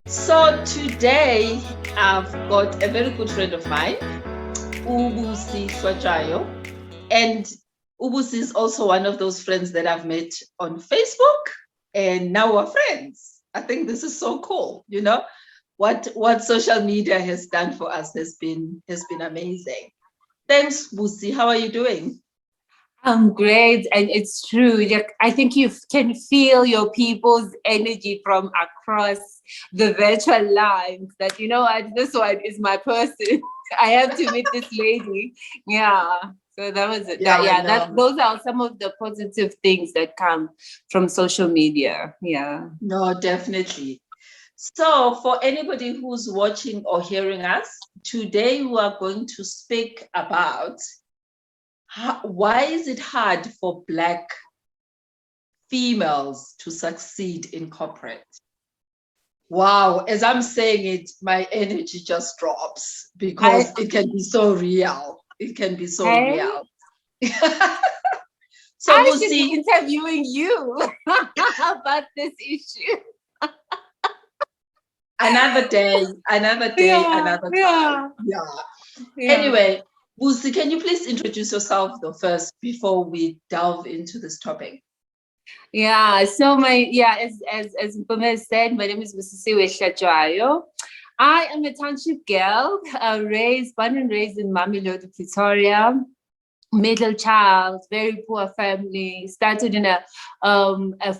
So today I've got a very good friend of mine, Busisiwe Hlatswayo, and Ubusi is also one of those friends that I've met on Facebook, and now we're friends. I think this is so cool. What social media has done for us has been amazing. Thanks, Busi. How are you doing? I'm great, and it's true. Like, I think you can feel your people's energy from across the virtual lines. That you know what, this one is my person. I have to meet this lady. Yeah. So that was it. Yeah, I Those are some of the positive things that come from social media. Yeah. No, definitely. So, for anybody who's watching or hearing us, today we are going to speak about why is it hard for Black females to succeed in corporate? Wow, as I'm saying it, my energy just drops because it can be so real. It can be so real. So I we'll should see. be interviewing you about this issue. Another day, another time. Yeah. Anyway, Busi, can you please introduce yourself though first before we delve into this topic? Yeah, so as Mpumi said, my name is Busisiwe Hlatshwayo. I am a township girl, born and raised in Mamelodi, Pretoria. Middle child, very poor family. Started in a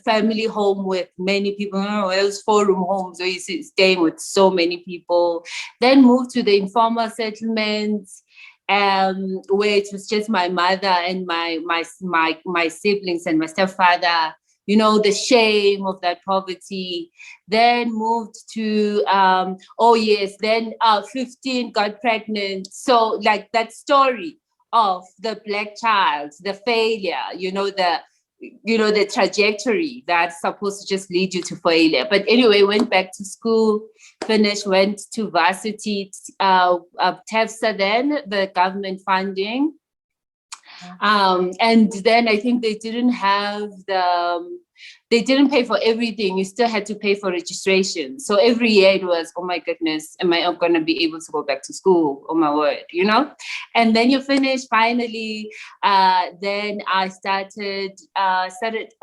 family home with many people. It was 4-room homes where you staying with so many people. Then moved to the informal settlements, where it was just my mother and my siblings and my stepfather. You know, the shame of that poverty. Then moved to then 15 got pregnant. So like that story of the Black child, the failure, the trajectory that's supposed to just lead you to failure. But anyway, went back to school, finished, went to varsity, TEFSA then, the government funding. And then I think they didn't pay for everything. You still had to pay for registration. So every year it was, oh my goodness, am I going to be able to go back to school? Oh my word, And then you finish finally. Then I started,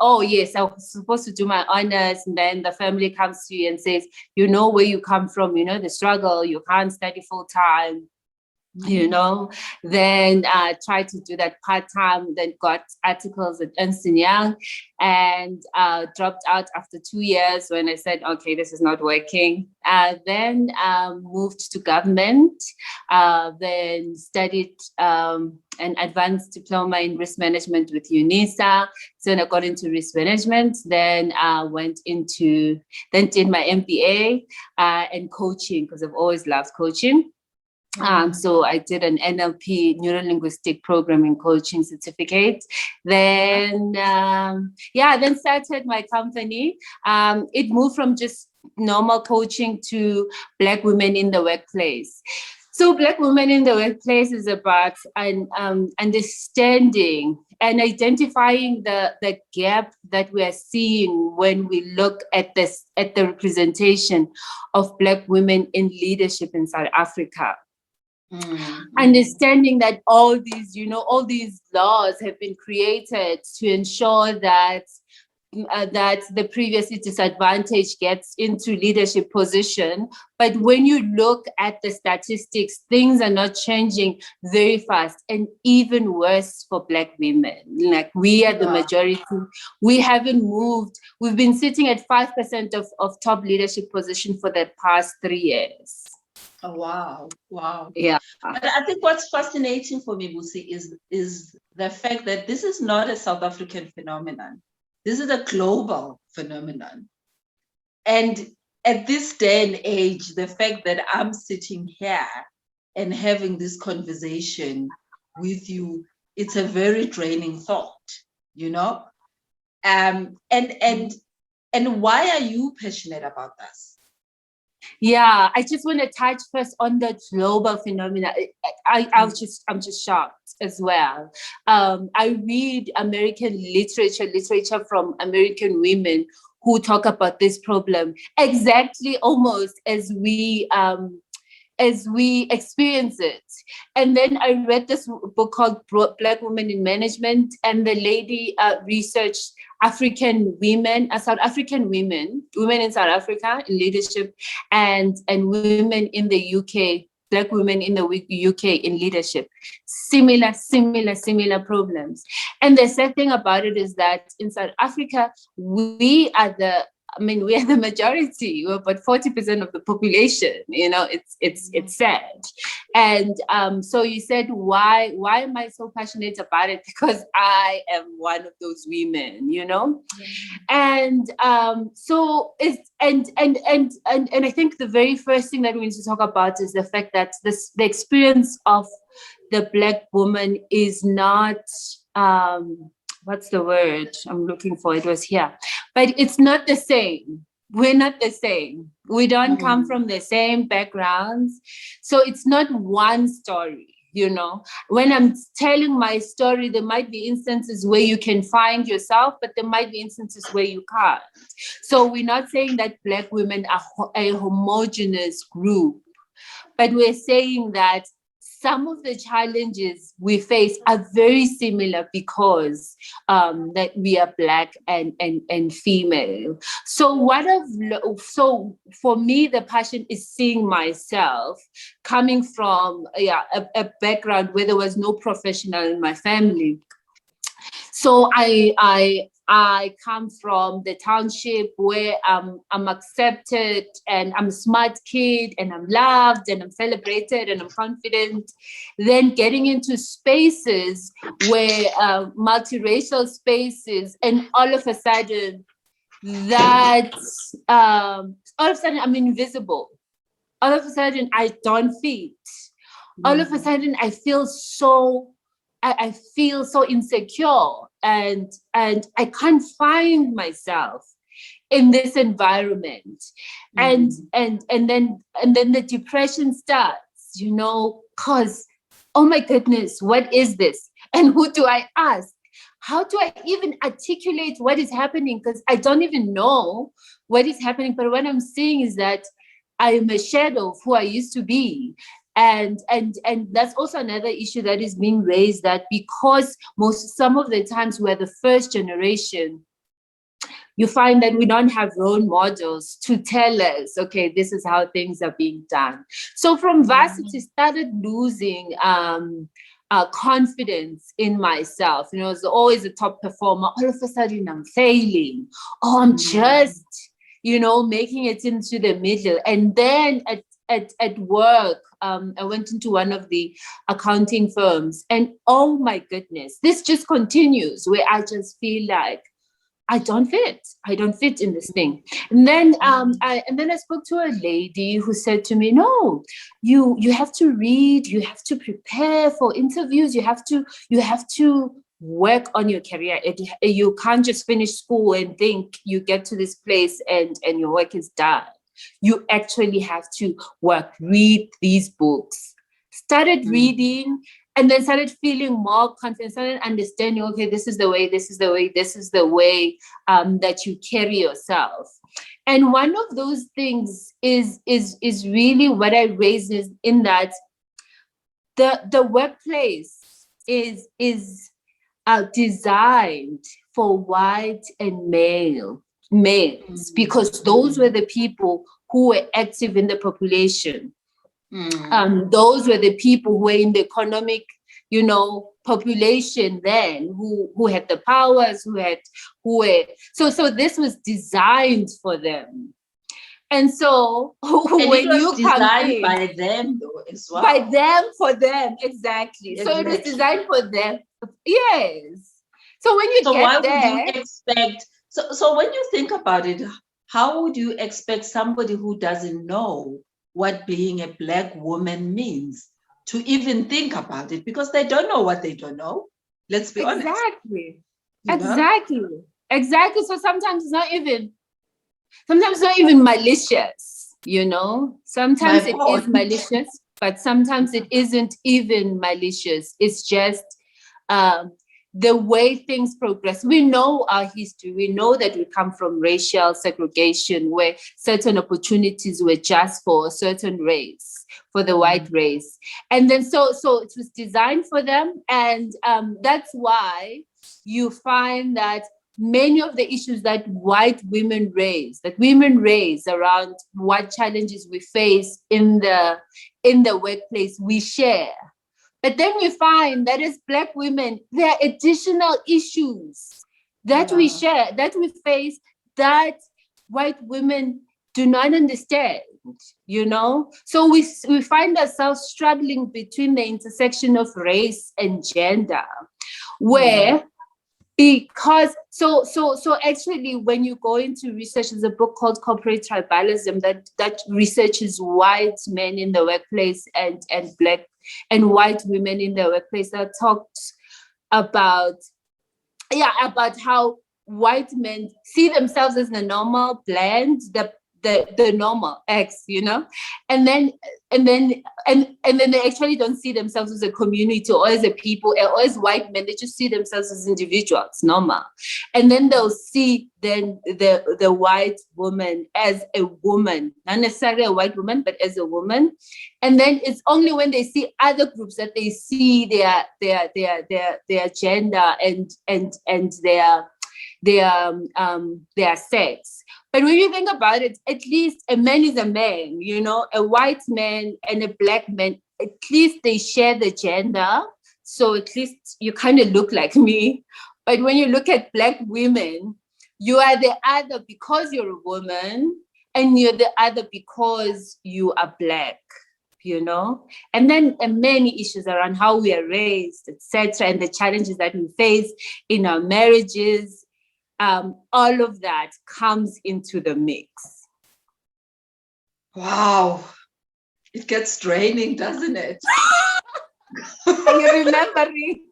oh yes, I was supposed to do my honors. And then the family comes to you and says, you know where you come from, the struggle, you can't study full time. Then tried to do that part-time, then got articles at Ernst & Young, and dropped out after 2 years when I said, okay, this is not working. Then moved to government, then studied an advanced diploma in risk management with UNISA. So then I got into risk management, then did my MBA and coaching, because I've always loved coaching. So I did an NLP, neuro-linguistic programming coaching certificate. Then, then started my company. It moved from just normal coaching to Black women in the workplace. So Black women in the workplace is about understanding and identifying the gap that we are seeing when we look at the representation of Black women in leadership in South Africa. Understanding that all these laws have been created to ensure that the previously disadvantaged gets into leadership position. But when you look at the statistics, things are not changing very fast, and even worse for Black women. Like, we are the majority. We haven't moved. We've been sitting at 5% of top leadership position for the past 3 years. Oh, wow. Yeah. But I think what's fascinating for me, Busi, is the fact that this is not a South African phenomenon. This is a global phenomenon. And at this day and age, the fact that I'm sitting here and having this conversation with you, it's a very draining thought, And why are you passionate about this? Yeah, I just want to touch first on the global phenomena. I'm just shocked as well. I read American literature from American women who talk about this problem exactly almost as we experience it. And then I read this book called Black Women in Management, and the lady researched African women, South African women in South Africa in leadership, and women in the UK, Black women in the UK in leadership. Similar problems. And the sad thing about it is that in South Africa, we are the majority. We're about 40% of the population. It's sad. And so you said, why am I so passionate about it? Because I am one of those women, And so it's and I think the very first thing that we need to talk about is the fact that the experience of the Black woman is not what's the word I'm looking for? It was here. But it's not the same. We're not the same. We don't come from the same backgrounds. So it's not one story, When I'm telling my story, there might be instances where you can find yourself, but there might be instances where you can't. So we're not saying that Black women are a homogeneous group, but we're saying that some of the challenges we face are very similar because that we are Black and female. So for me, the passion is seeing myself coming from a background where there was no professional in my family. So I come from the township where I'm accepted and I'm a smart kid and I'm loved and I'm celebrated and I'm confident. Then getting into spaces where multiracial spaces, and all of a sudden I'm invisible. All of a sudden I don't fit. All of a sudden I feel so insecure and I can't find myself in this environment. And then the depression starts, because, oh my goodness, what is this? And who do I ask? How do I even articulate what is happening? Because I don't even know what is happening. But what I'm seeing is that I am a shadow of who I used to be. And that's also another issue that is being raised, that because some of the times we're the first generation, you find that we don't have role models to tell us, okay, this is how things are being done. So from varsity, started losing confidence in myself. I was always a top performer. All of a sudden I'm failing. Oh, I'm just, making it into the middle. And then at work, I went into one of the accounting firms, and oh my goodness, this just continues where I just feel like I don't fit in this thing. And then I spoke to a lady who said to me, no, you have to read, you have to prepare for interviews, you have to work on your career. You can't just finish school and think you get to this place and your work is done. You actually have to work, read these books. Started reading, and then started feeling more confident, started understanding, okay, this is the way that you carry yourself. And one of those things is really what I raised is in that the workplace is designed for white and males, because those were the people who were active in the population. Those were the people who were in the economic, population then, who had the powers, so this was designed for them. And so when you come in, by them though as well. By them, for them, exactly. So it was designed for them. Yes. So when you get there, would you expect? So when you think about it, how would you expect somebody who doesn't know what being a Black woman means to even think about it? Because they don't know what they don't know. Let's be honest. Exactly. So sometimes it's not even malicious, Sometimes it is malicious, but sometimes it isn't even malicious. It's just the way things progress. We know our history. We know that we come from racial segregation where certain opportunities were just for a certain race, for the white race. And then so it was designed for them. And that's why you find that many of the issues that women raise around what challenges we face in the workplace, we share. But then we find that as Black women, there are additional issues that we share, that we face, that white women do not understand, So we find ourselves struggling between the intersection of race and gender, where because so actually when you go into research, there's a book called Corporate Tribalism that researches white men in the workplace and Black and white women in the workplace, that talks about how white men see themselves as the normal blend, the normal X, and then they actually don't see themselves as a community or as a people or as white men. They just see themselves as individuals, normal. And then they'll see then the white woman as a woman, not necessarily a white woman, but as a woman. And then it's only when they see other groups that they see their gender and their sex. But when you think about it, at least a man is a man, a white man and a Black man, at least they share the gender. So at least you kind of look like me. But when you look at Black women, you are the other because you're a woman, and you're the other because you are Black, And then many issues around how we are raised, etc., and the challenges that we face in our marriages. All of that comes into the mix. Wow. It gets draining, doesn't it? Are you remembering?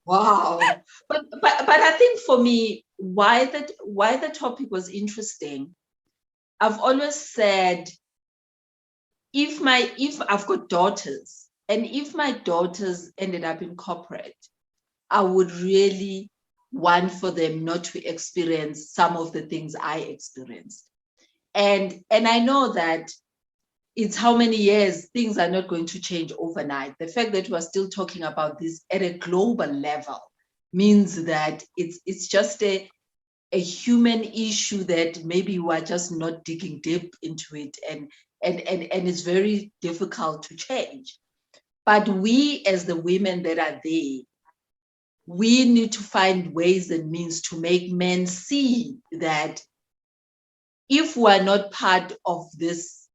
Wow. But I think for me, why the topic was interesting, I've always said, if I've got daughters, and if my daughters ended up in corporate, I would really want for them not to experience some of the things I experienced. And I know that it's how many years, things are not going to change overnight. The fact that we're still talking about this at a global level means that it's just a human issue that maybe we're just not digging deep into it, and it's very difficult to change. But we, as the women that are there, we need to find ways and means to make men see that if we're not part of this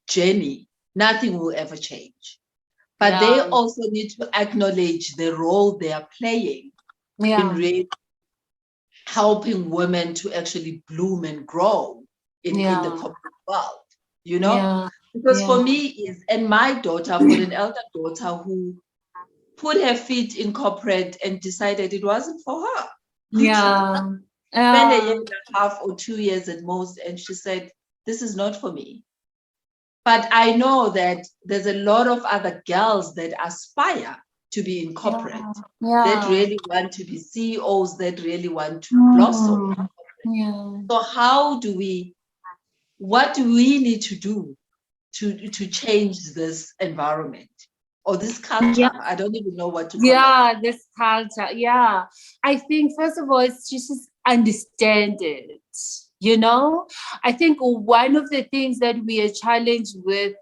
journey, nothing will ever change. But they also need to acknowledge the role they are playing in really helping women to actually bloom and grow in the corporate world, Because for me, and my daughter, I've got an elder daughter who put her feet in corporate and decided it wasn't for her. Spent a year and a half or 2 years at most, and she said, this is not for me. But I know that there's a lot of other girls that aspire to be in corporate, that really want to be CEOs, that really want to blossom. So what do we need to do to change this environment? Or this culture, I don't even know what to call it. This culture, I think, first of all, it's just understand it, I think one of the things that we are challenged with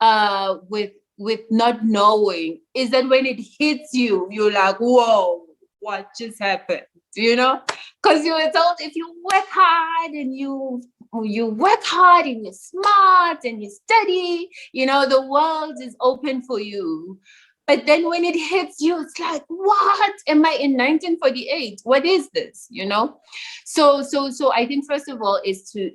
not knowing is that when it hits you, you're like, whoa, what just happened? Because you were told if you work hard and you work hard and you're smart and you study, the world is open for you. But then when it hits you, it's like, what? Am I in 1948? What is this? So I think first of all it's to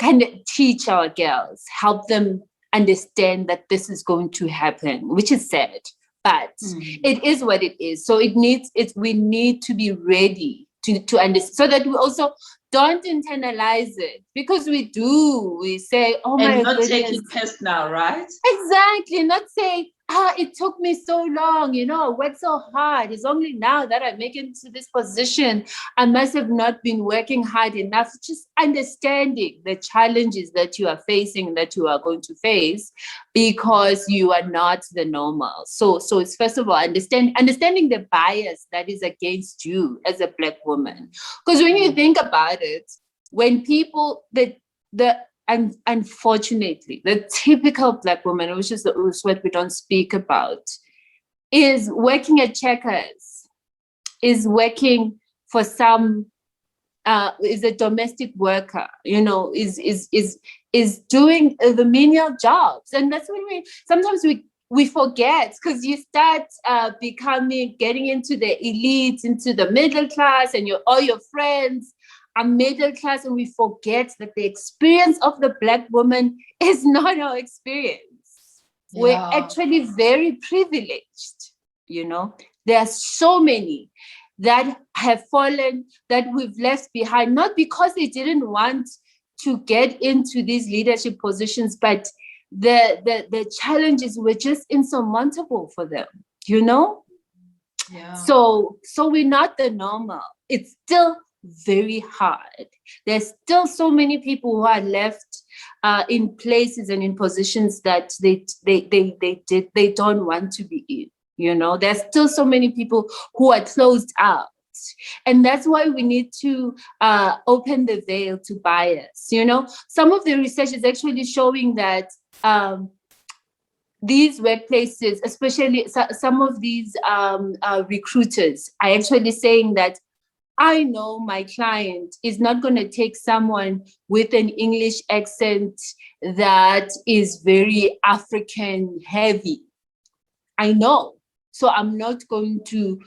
kind of teach our girls, help them understand that this is going to happen, which is sad. But it is what it is. So we need to be ready to understand, so that we also don't internalize it, because we do. We say, oh my and not goodness. take it personal, right? Exactly. Not say, it took me so long, I worked so hard. It's only now that I make it to this position. I must have not been working hard enough. Just understanding the challenges that you are facing, that you are going to face, because you are not the normal. So it's, first of all, understanding the bias that is against you as a Black woman. Because when you think about it, when people, and unfortunately, the typical Black woman, which is what we don't speak about, is working at Checkers, is working for some, is a domestic worker, is doing the menial jobs. And that's when sometimes we forget, because you start getting into the elite, into the middle class, and all your friends are middle class, and we forget that the experience of the Black woman is not our experience. Yeah. We're actually very privileged, There are so many that have fallen, that we've left behind, not because they didn't want to get into these leadership positions, but the challenges were just insurmountable for them, Yeah. So we're not the normal. It's still very hard. There's still so many people who are left in places and in positions that they don't want to be in. There's still so many people who are closed out. And that's why we need to open the veil to bias. Some of the research is actually showing that these workplaces, especially some of these recruiters, are actually saying that, I know my client is not going to take someone with an English accent that is very African heavy. I know. So I'm not going to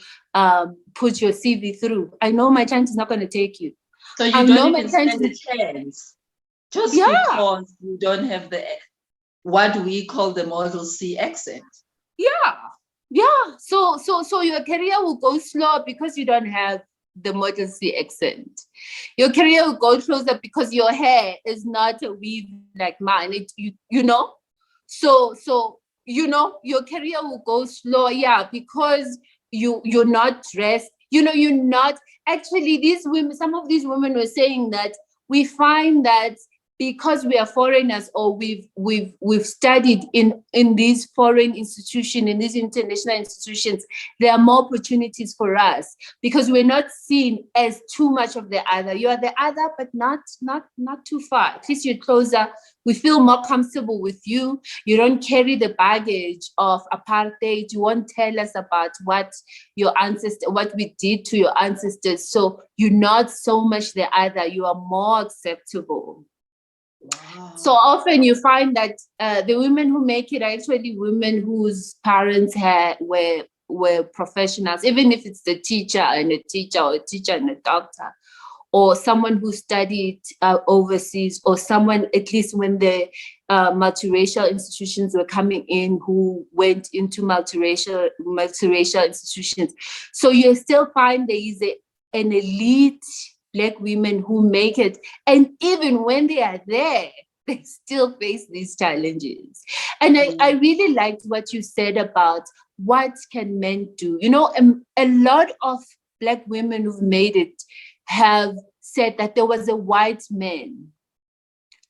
put your CV through. I know my client is not going to take you. So you don't even stand a chance, just because you don't have what we call the Model C accent. Yeah. So your career will go slow because you don't have the Model C accent. Your career will go closer because your hair is not a weave like mine. So your career will go slow, because you're not dressed. You're not actually. These women, some of these women were saying that we find that because we are foreigners, or we've studied in these foreign institutions, in these international institutions, there are more opportunities for us because we're not seen as too much of the other. You are the other, but not too far. At least you're closer. We feel more comfortable with you. You don't carry the baggage of apartheid. You won't tell us about what we did to your ancestors. So you're not so much the other. You are more acceptable. Wow. So often you find that the women who make it are actually women whose parents were professionals, even if it's the teacher and a teacher, or a teacher and a doctor, or someone who studied overseas, or someone, at least when the multiracial institutions were coming in, who went into multiracial institutions. So you still find there is an elite Black women who make it. And even when they are there, they still face these challenges. And I really liked what you said about what can men do. A lot of Black women who've made it have said that there was a white man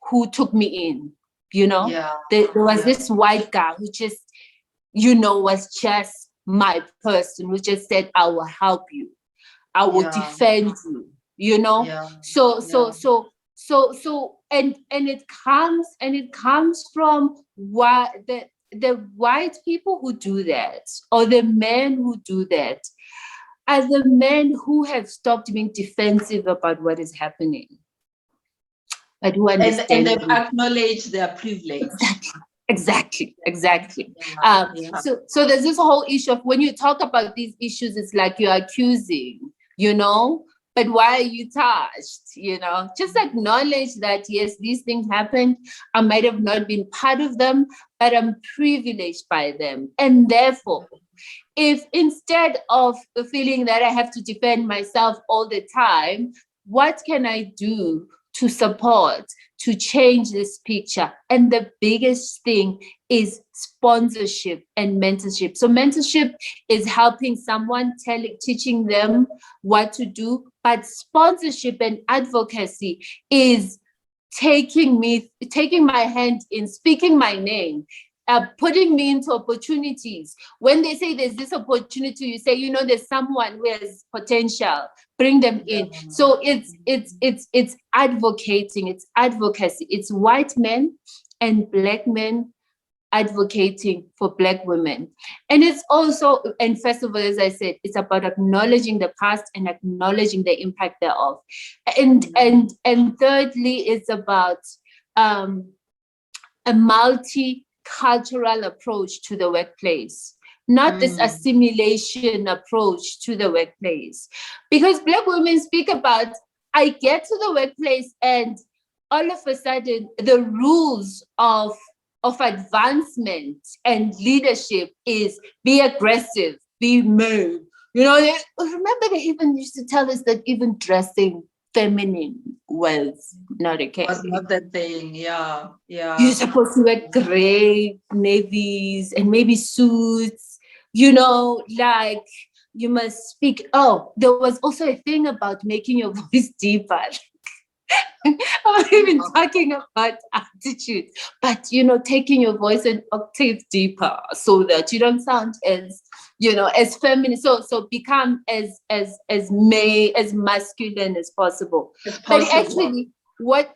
who took me in, There was this white guy who just, was just my person, who just said, I will help you. I will defend you. So it comes from what the white people who do that, or the men who do that, are the men who have stopped being defensive about what is happening, but who understand, and they've acknowledged their privilege. Exactly. So there's this whole issue of, when you talk about these issues, it's like you're accusing, but why are you touched? Just acknowledge that, yes, these things happened. I might have not been part of them, but I'm privileged by them. And therefore, if instead of feeling that I have to defend myself all the time, what can I do to support, to change this picture? And the biggest thing is sponsorship and mentorship. So mentorship is helping someone, teaching them what to do, but sponsorship and advocacy is taking my hand in, speaking my name, putting me into opportunities. When they say there's this opportunity, you say, there's someone who has potential, bring them in. So it's advocating, it's advocacy. It's white men and Black men advocating for Black women. And it's also, and first of all, as I said, it's about acknowledging the past and acknowledging the impact thereof. And thirdly, it's about a multicultural approach to the workplace, not this assimilation approach to the workplace. Because Black women speak about, I get to the workplace and all of a sudden the rules of advancement and leadership is be aggressive, be mean. Remember they even used to tell us that even dressing feminine was not okay. Was not the thing, yeah. You're supposed to wear gray navies and maybe suits, like you must speak. Oh, there was also a thing about making your voice deeper. I'm not even talking about attitude, but taking your voice an octave deeper so that you don't sound as as feminine. So become as masculine as possible. But actually, what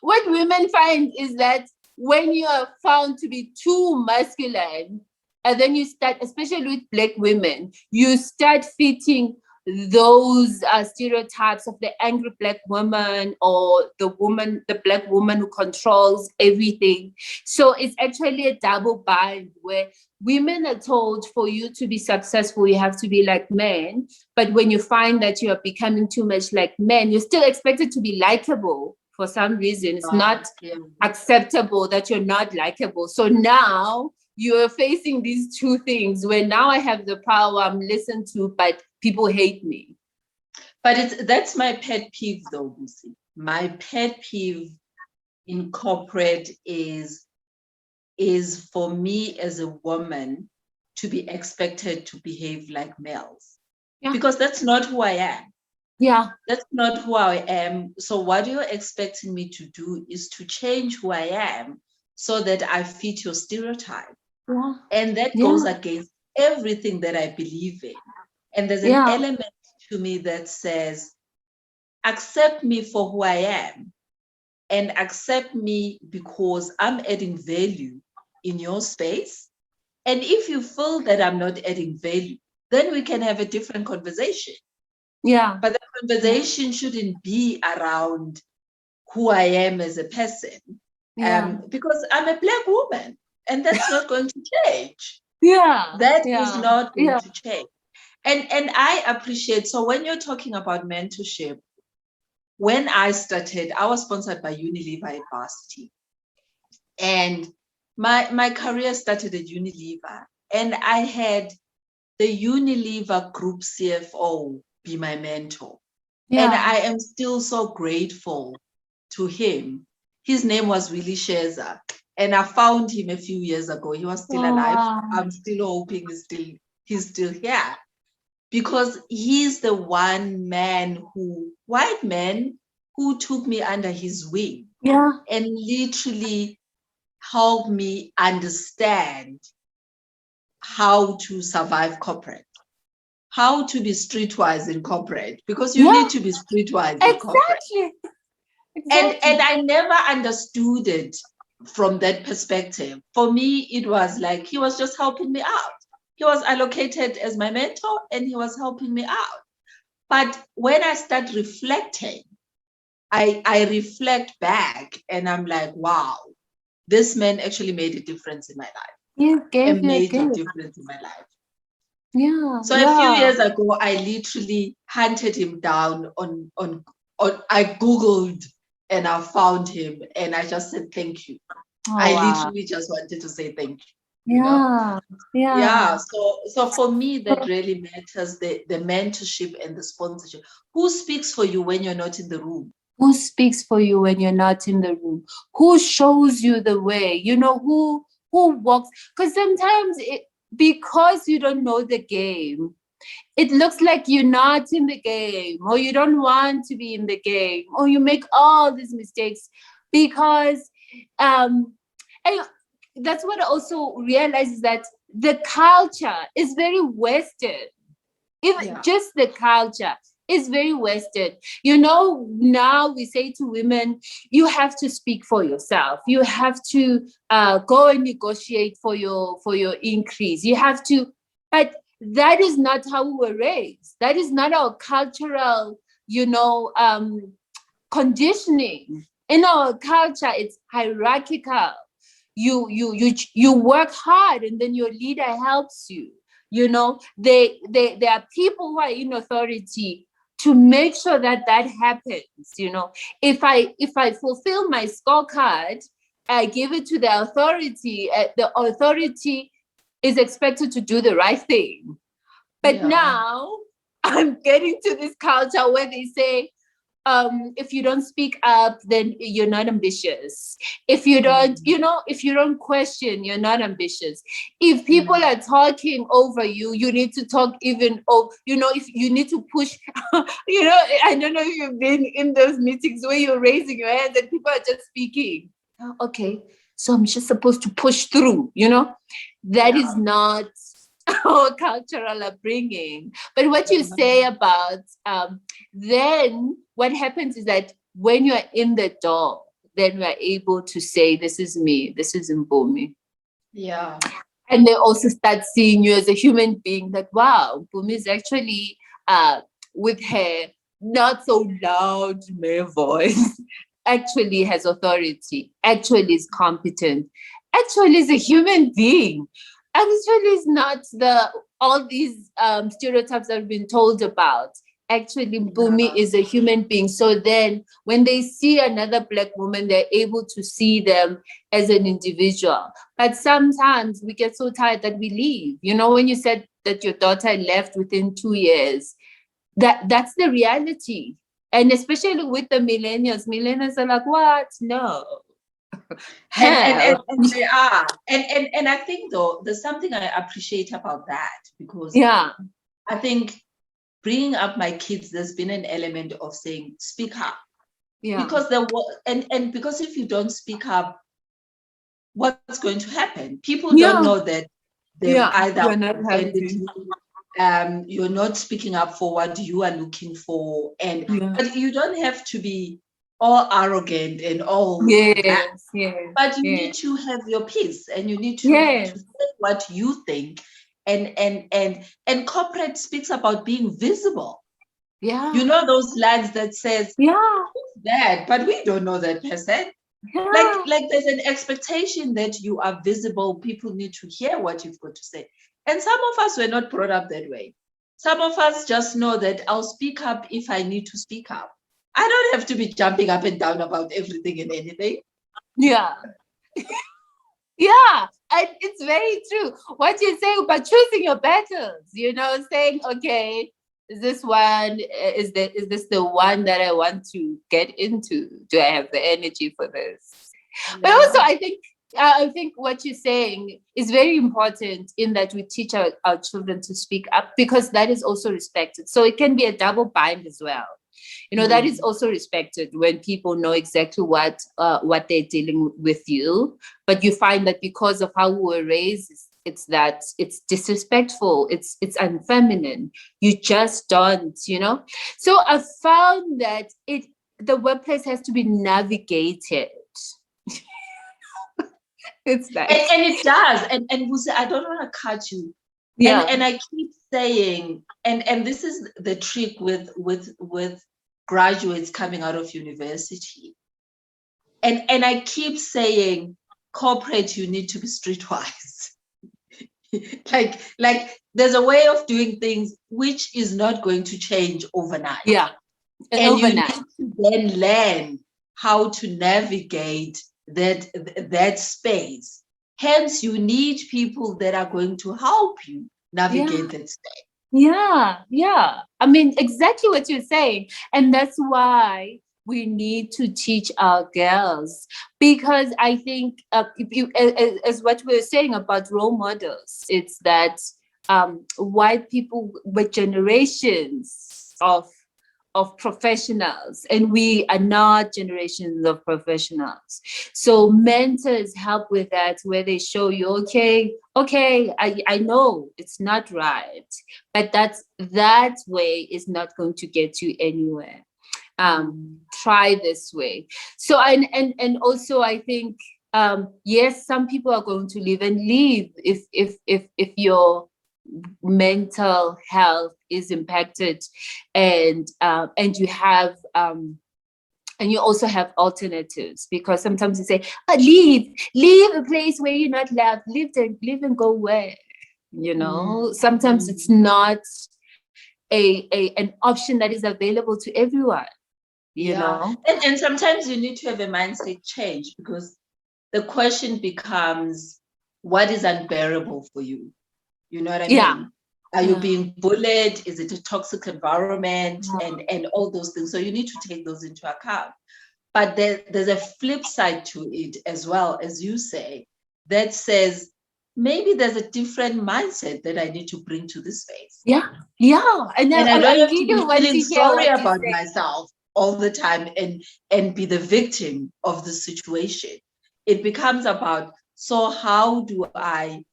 women find is that when you are found to be too masculine, and then you start, especially with Black women, you start fitting those stereotypes of the angry Black woman or the Black woman who controls everything. So it's actually a double bind where women are told for you to be successful, you have to be like men. But when you find that you are becoming too much like men, you're still expected to be likable for some reason. It's not acceptable that you're not likable. So now you're facing these two things where now I have the power, I'm listened to, but people hate me. But that's my pet peeve though, Busi. My pet peeve in corporate is for me as a woman to be expected to behave like males. Yeah. Because that's not who I am. Yeah. That's not who I am. So what you're expecting me to do is to change who I am so that I fit your stereotype. Yeah. And that goes against everything that I believe in. And there's an element to me that says, accept me for who I am and accept me because I'm adding value in your space. And if you feel that I'm not adding value, then we can have a different conversation. Yeah. But the conversation shouldn't be around who I am as a person. Because I'm a Black woman and that's not going to change. That is not going to change. And I appreciate, so when you're talking about mentorship, when I started, I was sponsored by Unilever at Varsity. And my career started at Unilever. And I had the Unilever Group CFO be my mentor. And I am still so grateful to him. His name was Willie Sheza. And I found him a few years ago. He was still alive. I'm still hoping he's still here. Because he's the white man who took me under his wing and literally helped me understand how to survive corporate, how to be streetwise in corporate, because you need to be streetwise in corporate. Exactly. And I never understood it from that perspective. For me, it was like he was just helping me out. He was allocated as my mentor and he was helping me out. But when I start reflecting, I reflect back and I'm like, wow, this man actually made a difference in my life. Made a difference in my life. Yeah. So a few years ago, I literally hunted him down on I Googled and I found him and I just said, thank you. I literally just wanted to say thank you. you know? Yeah. Yeah. Yeah, so for me, that really matters, the mentorship and the sponsorship. Who speaks for you when you're not in the room? Who speaks for you when you're not in the room? Who shows you the way? You know, who walks? Because sometimes because you don't know the game, it looks like you're not in the game, or you don't want to be in the game, or you make all these mistakes because and that's what I also realize is that the culture is very Western. Even just the culture is very Western. You know, now we say to women, you have to speak for yourself. You have to go and negotiate for your increase. You have to, but that is not how we were raised. That is not our cultural, conditioning. In our culture, it's hierarchical. You work hard, and then your leader helps you. You know, there are people who are in authority to make sure that happens. You know, if I fulfill my scorecard, I give it to the authority. The authority is expected to do the right thing. But now I'm getting to this culture where they say, if you don't speak up, then you're not ambitious. If you don't, if you don't question, you're not ambitious. If people are talking over you, you need to talk even, if you need to push, I don't know if you've been in those meetings where you're raising your hand and people are just speaking. Okay, so I'm just supposed to push through, that is not our cultural upbringing. But what you say about then what happens is that when you're in the door, then we're able to say, this is me, this is Mpumi. Yeah. And they also start seeing you as a human being, that, wow, Mpumi is actually, with her not so loud male voice, actually has authority, actually is competent, actually is a human being. Actually is not all these stereotypes that have been told about. Actually, Mpumi is a human being. So then when they see another Black woman, they're able to see them as an individual. But sometimes we get so tired that we leave. You know, when you said that your daughter left within 2 years, that's the reality. And especially with the millennials are like, what? No. And they are. And I think, though, there's something I appreciate about that, because I think bringing up my kids, there's been an element of saying, speak up. Because and because if you don't speak up, what's going to happen? People don't know that they've either offended you, you're not speaking up for what you are looking for, but you don't have to be all arrogant and all that. But you need to have your peace, and you need to say what you think. And corporate speaks about being visible. You know those lines that says, that, but we don't know that person. Like there's an expectation that you are visible. People need to hear what you've got to say. And some of us were not brought up that way. Some of us just know that I'll speak up if I need to speak up. I don't have to be jumping up and down about everything and anything. And it's very true what you're saying about choosing your battles, saying, okay, is this the one that I want to get into? Do I have the energy for this? But also I think what you're saying is very important, in that we teach our children to speak up, because that is also respected. So it can be a double bind as well. That is also respected, when people know exactly what they're dealing with you. But you find that because of how we were raised, it's disrespectful, it's unfeminine. You just don't, So I found that the workplace has to be navigated. It's nice. And it does. And Busi, I don't want to cut you. And I keep saying, and this is the trick with graduates coming out of university. And I keep saying, corporate, you need to be streetwise. like there's a way of doing things which is not going to change overnight. And overnight. You need to then learn how to navigate that space. Hence, you need people that are going to help you navigate that state. Yeah. I mean, exactly what you're saying. And that's why we need to teach our girls, because I think if you, as what we were saying about role models, it's that white people with generations of professionals, and we are not generations of professionals. So mentors help with that, where they show you, okay, I know it's not right, but that way is not going to get you anywhere. Try this way. So and also I think yes, some people are going to live and leave if your mental health is impacted, and you have and you also have alternatives, because sometimes you say, leave a place where you're not loved, live and go where, sometimes it's not an option that is available to everyone, know. And sometimes you need to have a mindset change, because the question becomes, what is unbearable for you? You know what I mean? Are you being bullied? Is it a toxic environment? And all those things. So you need to take those into account. But there's a flip side to it as well, as you say, that says, maybe there's a different mindset that I need to bring to this space. Yeah. And I don't have to be feeling sorry about myself all the time and be the victim of the situation. It becomes about, so how do I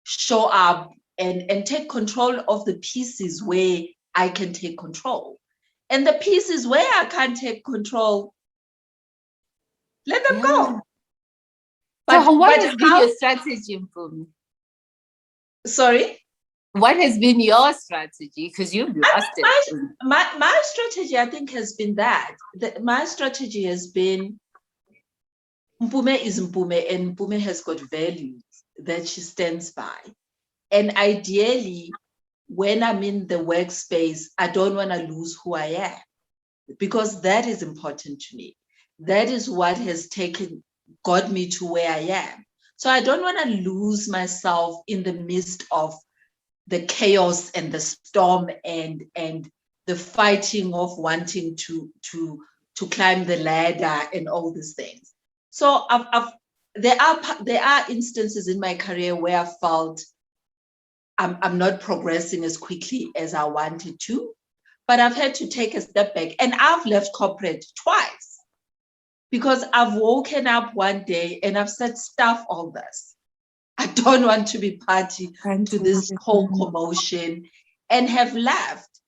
show up and take control of the pieces where I can take control? And the pieces where I can't take control, let them go. So what has been your strategy, Mpumi? Sorry? What has been your strategy? Because you've lost it. My strategy, I think, has been that. My strategy has been, Mpumi is Mpumi, and Mpumi has got values that she stands by. And ideally, when I'm in the workspace, I don't want to lose who I am, because that is important to me. That is what has got me to where I am. So I don't want to lose myself in the midst of the chaos and the storm and the fighting of wanting to climb the ladder and all these things. So there are instances in my career where I felt I'm not progressing as quickly as I wanted to, but I've had to take a step back, and I've left corporate twice, because I've woken up one day and I've said, stuff all this. I don't want to be party to this whole commotion, and have left.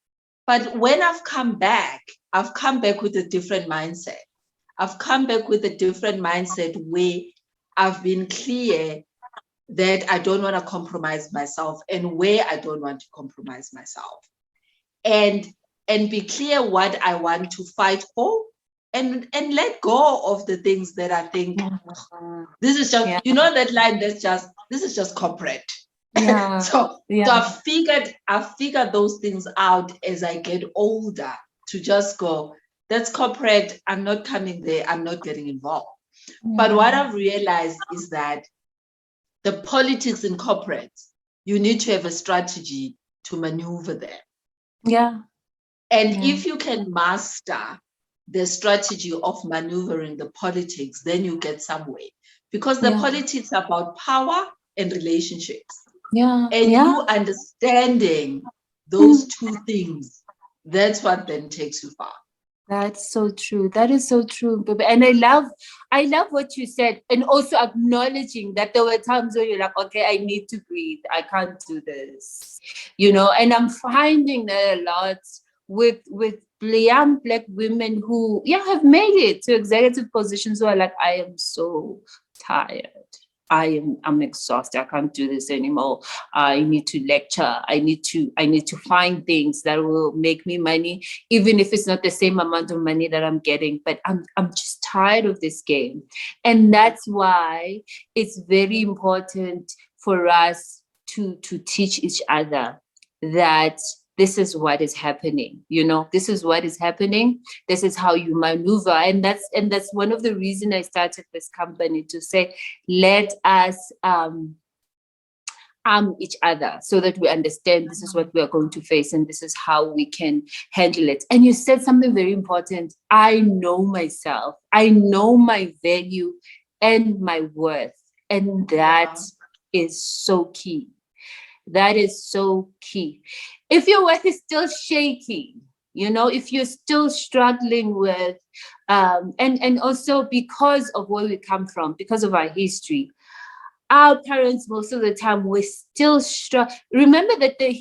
But when I've come back with a different mindset. I've come back with a different mindset where I've been clear that I don't want to compromise myself, and where I don't want to compromise myself. And be clear what I want to fight for, and let go of the things that I think, this is just, that line, this is just corporate. So I figured those things out as I get older, to just go, that's corporate, I'm not coming there, I'm not getting involved. But what I've realized is that the politics in corporate, you need to have a strategy to maneuver them. And if you can master the strategy of maneuvering the politics, then you get somewhere. Because the politics are about power and relationships. And you understanding those two things, that's what then takes you far. That's so true. That is so true. And I love what you said. And also acknowledging that there were times where you're like, okay, I need to breathe. I can't do this. And I'm finding that a lot with young Black women who have made it to executive positions, who are like, I am so tired. I'm exhausted. I can't do this anymore. I need to lecture. I need to find things that will make me money, even if it's not the same amount of money that I'm getting. But I'm just tired of this game. And that's why it's very important for us to teach each other that this is what is happening, this is what is happening. This is how you maneuver. And that's one of the reasons I started this company, to say, let us arm each other so that we understand this is what we are going to face and this is how we can handle it. And you said something very important. I know myself. I know my value and my worth. And that is so key. That is so key. If your worth is still shaky, if you're still struggling with, and also because of where we come from, because of our history, our parents most of the time were still struggling. Remember that the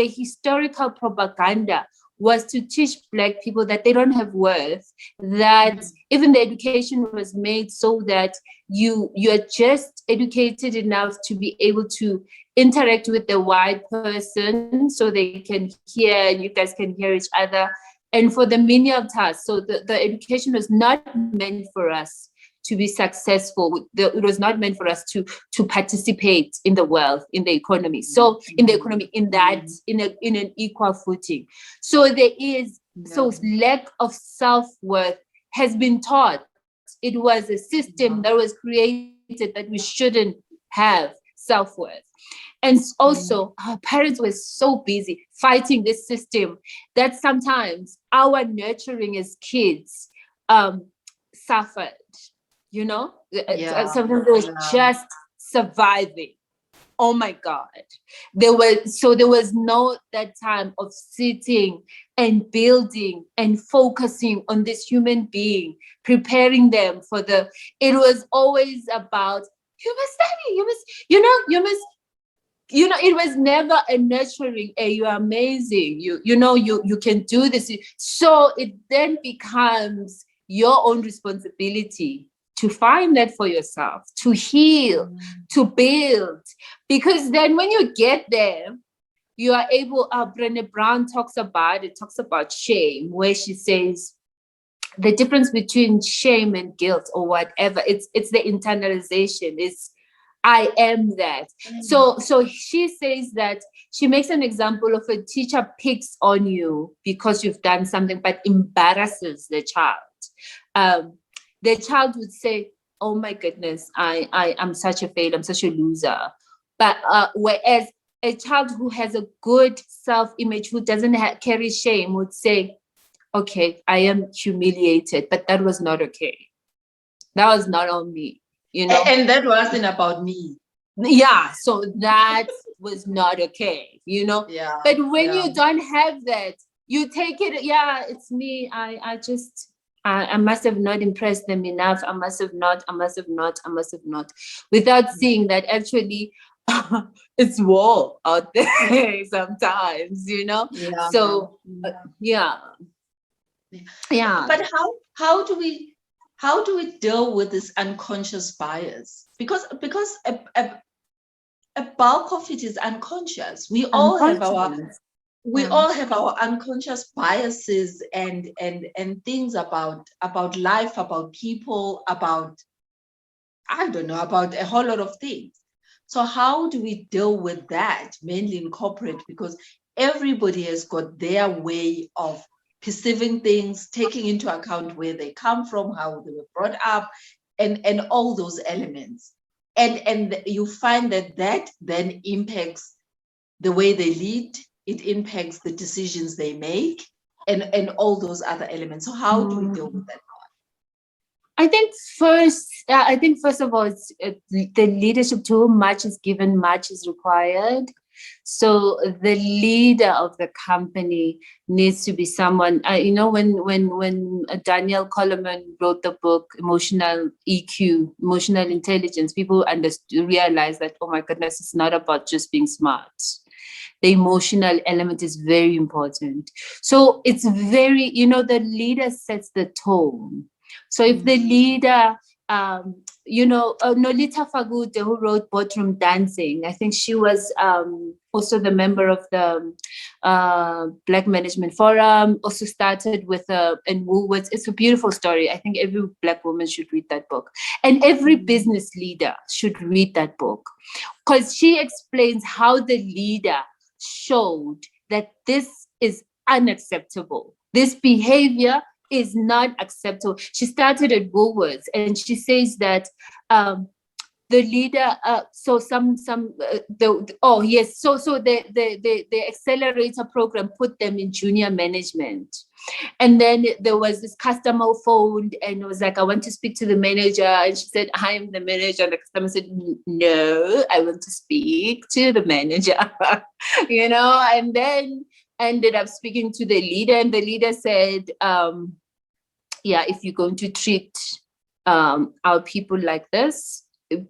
historical propaganda was to teach Black people that they don't have worth, that even the education was made so that you're just educated enough to be able to interact with the white person so they can hear and you guys can hear each other. And for the menial tasks, so the education was not meant for us to be successful. It was not meant for us to participate in the wealth, in the economy. So in the economy, in an equal footing. So there is, so lack of self-worth has been taught. It was a system that was created that we shouldn't have self-worth. And also, our parents were so busy fighting this system that sometimes our nurturing as kids suffered. Sometimes it was just surviving. Oh my God. There was no that time of sitting and building and focusing on this human being, preparing them for it was always about, you must study, you must, it was never a nurturing, you're amazing, you can do this. So it then becomes your own responsibility to find that for yourself, to heal, to build. Because then when you get there, you are able, Brené Brown talks about shame, where she says the difference between shame and guilt or whatever, it's the internalization, it's I am that. So she says that she makes an example of a teacher picks on you because you've done something, but embarrasses the child. The child would say, oh my goodness, I'm such a failure, I'm such a loser. But whereas a child who has a good self-image, who doesn't carry shame, would say, okay, I am humiliated, but that was not okay. That was not on me, And that wasn't about me. Yeah, so that was not okay, Yeah. But when you don't have that, you take it, it's me. I must have not impressed them enough. I must have not, without seeing that actually it's war out there sometimes, Yeah. So, yeah. But how do we deal with this unconscious bias? Because a bulk of it is unconscious. We all have our unconscious biases and things about life, about people, about, I don't know, about a whole lot of things. So how do we deal with that, mainly in corporate? Because everybody has got their way of perceiving things, taking into account where they come from, how they were brought up, and all those elements. And you find that then impacts the way they lead, it impacts the decisions they make, and all those other elements. So how do we deal with that? I think first of all, it's the leadership tool. Much is given, much is required. So the leader of the company needs to be someone, when Daniel Coleman wrote the book, Emotional EQ, Emotional Intelligence, people realized that, oh my goodness, it's not about just being smart. The emotional element is very important. So it's very, the leader sets the tone. So if the leader, Nolita Fagude, who wrote Boardroom Dancing, I think she was also the member of the Black Management Forum, also started with in Woolworths. It's a beautiful story. I think every Black woman should read that book. And every business leader should read that book, because she explains how the leader showed that this is unacceptable. This behavior is not acceptable. She started at Woolworths, and she says that the leader, so the accelerator program put them in junior management. And then there was this customer who phoned and was like, I want to speak to the manager. And she said, I am the manager. And the customer said, no, I want to speak to the manager, and then ended up speaking to the leader. And the leader said, if you're going to treat our people like this,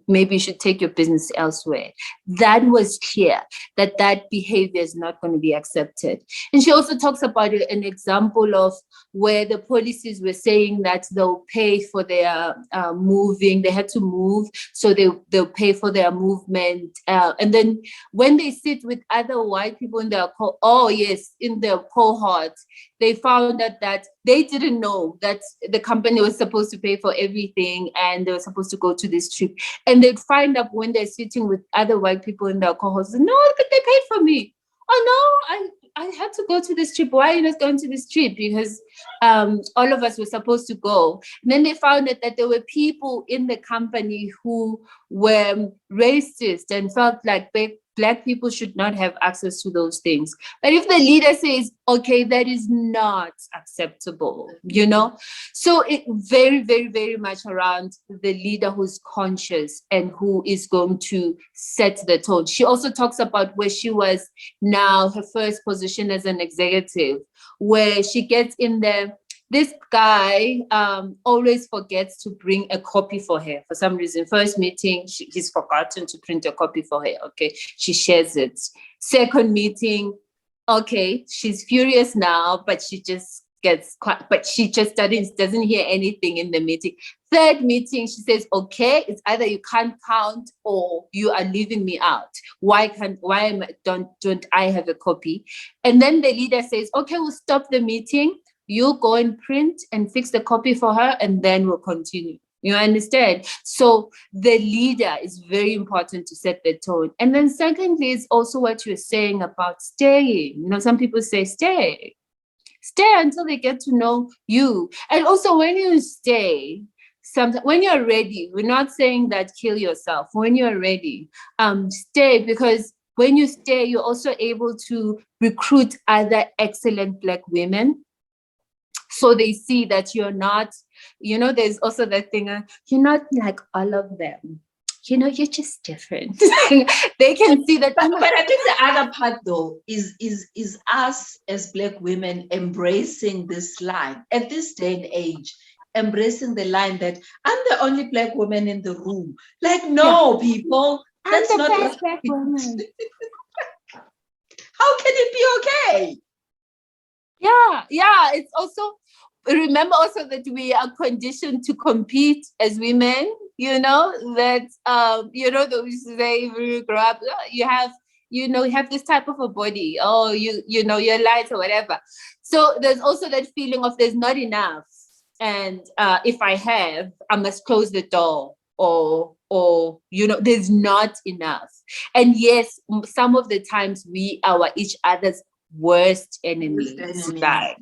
maybe you should take your business elsewhere. That was clear that behavior is not going to be accepted. And she also talks about an example of where the policies were saying that they'll pay for their moving. They had to move, so they'll pay for their movement. And then when they sit with other white people in their in their cohort, they found out that they didn't know that the company was supposed to pay for everything and they were supposed to go to this trip. And they'd find out when they're sitting with other white people in their cohorts, no, but they paid for me. Oh no, I had to go to this trip. Why are you not going to this trip? Because all of us were supposed to go. And then they found out that there were people in the company who were racist and felt like Black people should not have access to those things. But if the leader says, okay, that is not acceptable, So it very, very, very much around the leader who's conscious and who is going to set the tone. She also talks about where she was now, her first position as an executive, where she gets in there. This guy always forgets to bring a copy for her for some reason. First meeting, he's forgotten to print a copy for her. Okay, she shares it. Second meeting, okay, she's furious now, but she just doesn't hear anything in the meeting. Third meeting, she says, okay, it's either you can't count or you are leaving me out. Don't I have a copy? And then the leader says, okay, we'll stop the meeting. You go and print and fix the copy for her, and then we'll continue. You understand? So the leader is very important to set the tone. And then secondly, is also what you're saying about staying. Some people say stay until they get to know you. And also when you stay, when you're ready, we're not saying that kill yourself. When you're ready, stay, because when you stay, you're also able to recruit other excellent Black women. So they see that you're not, there's also that thing, you're not like all of them. You're just different. They can see that. But I think the other part, though, is us as Black women embracing this line at this day and age, embracing the line that I'm the only Black woman in the room. Like, no, people, that's I'm the not best Black woman. How can it be okay? Yeah. It's also, remember also that we are conditioned to compete as women, that, we say when you grow up, you have this type of a body, you're light or whatever. So there's also that feeling of there's not enough. And if I have, I must close the door or there's not enough. And yes, some of the times we are each other's worst enemies. Like,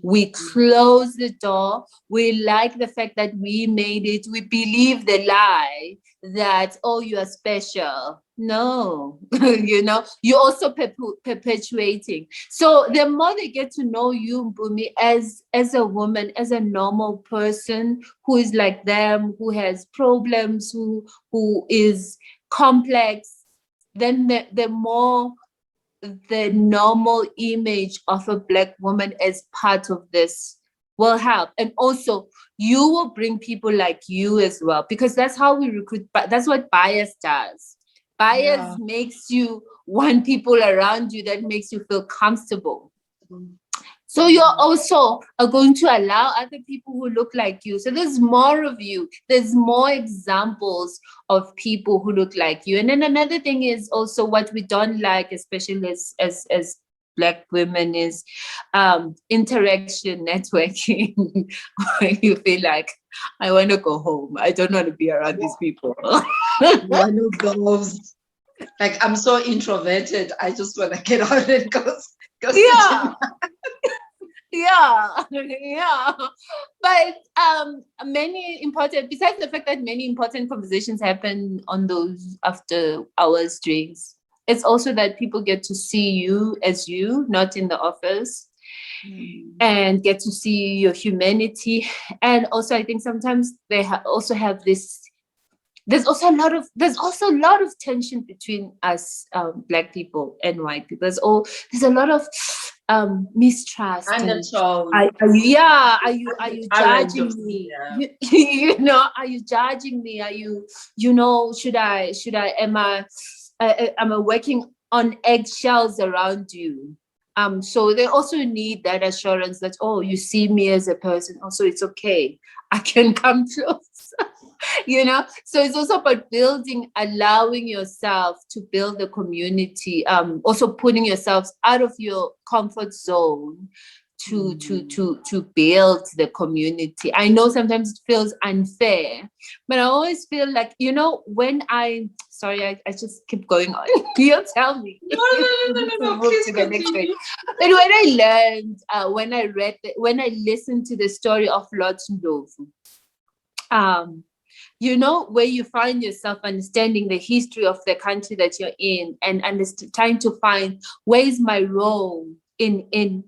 we close the door. We like the fact that we made it. We believe the lie that, oh, you are special. No, you're also perpetuating. So the more they get to know you, Mpumi, as a woman, as a normal person who is like them, who has problems, who is complex, then the more the normal image of a Black woman as part of this will help. And also, you will bring people like you as well, because that's how we recruit. But that's what bias does. Bias makes you want people around you that makes you feel comfortable. So you're also going to allow other people who look like you. So there's more of you. There's more examples of people who look like you. And then another thing is also what we don't like, especially as Black women, is interaction, networking. When you feel like, I want to go home. I don't want to be around these people. One of those. Like, I'm so introverted, I just want to get out and go sit Yeah. in. Yeah, yeah. But many important, besides the fact that many important conversations happen on those after hours drinks, it's also that people get to see you as you, not in the office, and get to see your humanity. And also, I think sometimes they also have this. There's also a lot of tension between us, Black people and white people. There's a lot of mistrust and Undertone. are you Orange, judging me? yeah. You know, are you judging me? Are you, you know, am I working on eggshells around you? So they also need that assurance that, oh, you see me as a person, also it's okay, I can come close. You know, so it's also about building, allowing yourself to build the community, also putting yourselves out of your comfort zone to build the community. I know sometimes it feels unfair, but I always feel like, you know, when I just keep going on. You'll tell me. No, please To the next continue. one. But when I learned, when I listened to the story of Lord Ndlovu, you know, where you find yourself understanding the history of the country that you're in and trying to find where is my role in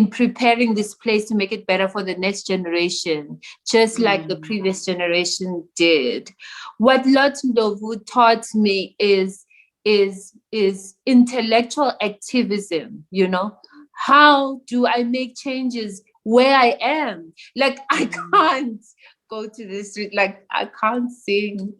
preparing this place to make it better for the next generation, just like the previous generation did. What Lord Ndlovu taught me is intellectual activism, you know. How do I make changes where I am? Like, I can't go to the street, like I can't sing.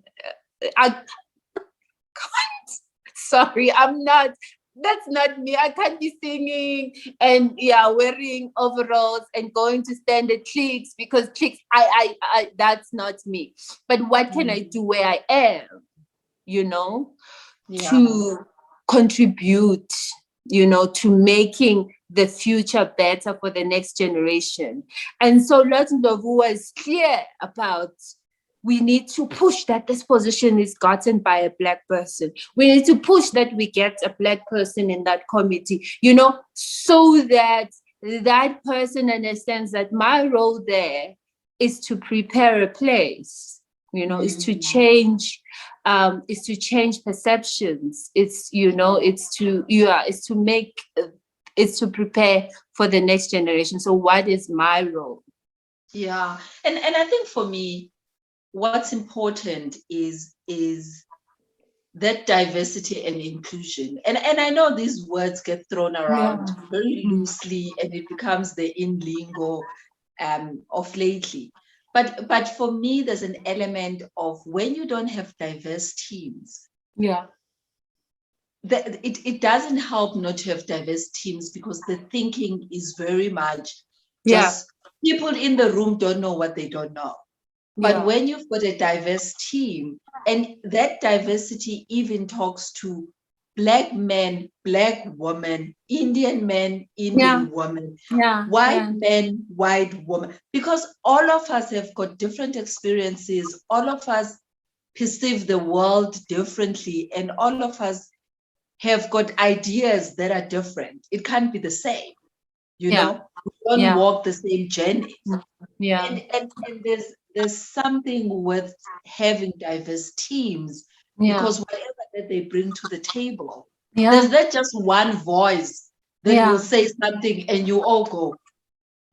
I can't. Sorry, I'm not. That's not me. I can't be singing and wearing overalls and going to stand at cliques because cliques. I that's not me. But what can I do where I am? You know, to contribute. You know, to making the future better for the next generation. And so Lord Ndlovu was clear about, we need to push that this position is gotten by a Black person. We need to push that we get a Black person in that committee, you know, so that that person understands that my role there is to prepare a place, you know, is to change perceptions. It's, you know, it's to prepare for the next generation. So what is my role? Yeah. And I think for me, what's important is that diversity and inclusion. And I know these words get thrown around very loosely and it becomes the in lingo of lately. But for me, there's an element of when you don't have diverse teams. That it doesn't help not to have diverse teams because the thinking is very much just people in the room don't know what they don't know. But when you've got a diverse team, and that diversity even talks to Black men, Black women, Indian men, Indian women, white men, white women, because all of us have got different experiences, all of us perceive the world differently, and all of us have got ideas that are different. It can't be the same, you know? We don't walk the same journey. And there's something with having diverse teams because whatever that they bring to the table, there's not just one voice that will say something and you all go,